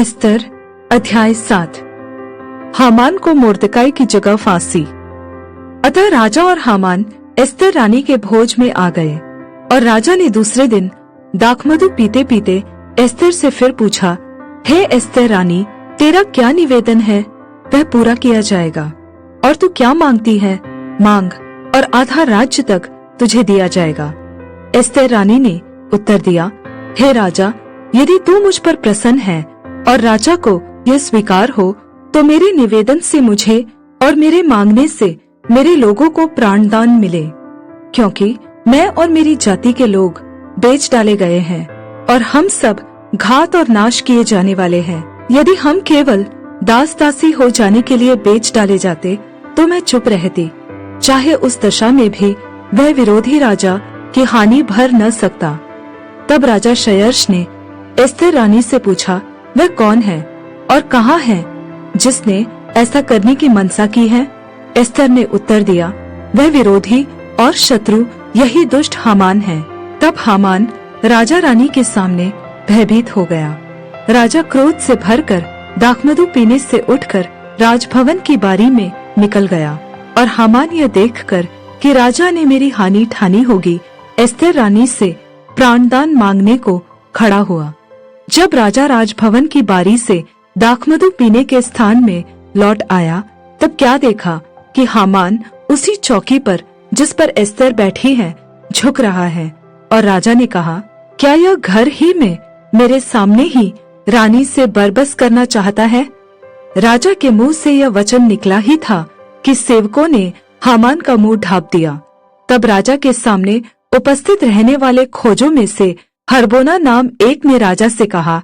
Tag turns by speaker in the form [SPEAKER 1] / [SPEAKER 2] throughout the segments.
[SPEAKER 1] एस्तर अध्याय 7। हामान को मोर्दकाई की जगह फांसी। अतः राजा और हामान एस्तर रानी के भोज में आ गए, और राजा ने दूसरे दिन दाखमधु पीते पीते एस्तर से फिर पूछा, हे एस्तर रानी, तेरा क्या निवेदन है? वह पूरा किया जाएगा। और तू क्या मांगती है? मांग, और आधा राज्य तक तुझे दिया जाएगा। एस्तर रानी ने उत्तर दिया, हे राजा, यदि तू मुझ पर प्रसन्न है और राजा को यह स्वीकार हो, तो मेरे निवेदन से मुझे और मेरे मांगने से मेरे लोगों को प्राणदान मिले, क्योंकि मैं और मेरी जाति के लोग बेच डाले गए हैं और हम सब घात और नाश किए जाने वाले हैं। यदि हम केवल दास दासी हो जाने के लिए बेच डाले जाते तो मैं चुप रहती, चाहे उस दशा में भी वह विरोधी राजा की हानि भर न सकता। तब राजा शयर्श ने एस्तर रानी से पूछा, वह कौन है और कहाँ है जिसने ऐसा करने की मनसा की है? एस्तर ने उत्तर दिया, वह विरोधी और शत्रु यही दुष्ट हामान है। तब हामान राजा रानी के सामने भयभीत हो गया। राजा क्रोध से भरकर दाखमधु पीने से उठकर राजभवन की बारी में निकल गया, और हामान यह देखकर कि राजा ने मेरी हानि ठानी होगी, एस्तर रानी से प्राणदान मांगने को खड़ा हुआ। जब राजा राजभवन की बारी से दाखमधु पीने के स्थान में लौट आया, तब क्या देखा कि हामान उसी चौकी पर जिस पर एस्तर बैठी है झुक रहा है। और राजा ने कहा, क्या यह घर ही में मेरे सामने ही रानी से बरबस करना चाहता है? राजा के मुंह से यह वचन निकला ही था कि सेवकों ने हामान का मुंह ढांप दिया। तब राजा के सामने उपस्थित रहने वाले खोजों में से हरबोना नाम एक ने राजा से कहा,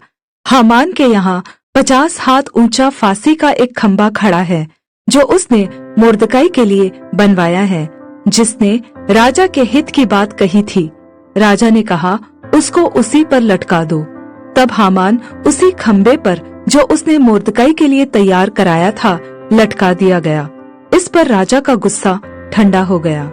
[SPEAKER 1] हामान के यहाँ 50 हाथ ऊंचा फांसी का एक खंबा खड़ा है, जो उसने मोर्दकाई के लिए बनवाया है, जिसने राजा के हित की बात कही थी। राजा ने कहा, उसको उसी पर लटका दो। तब हामान उसी खंबे पर जो उसने मोर्दकाई के लिए तैयार कराया था लटका दिया गया। इस पर राजा का गुस्सा ठंडा हो गया।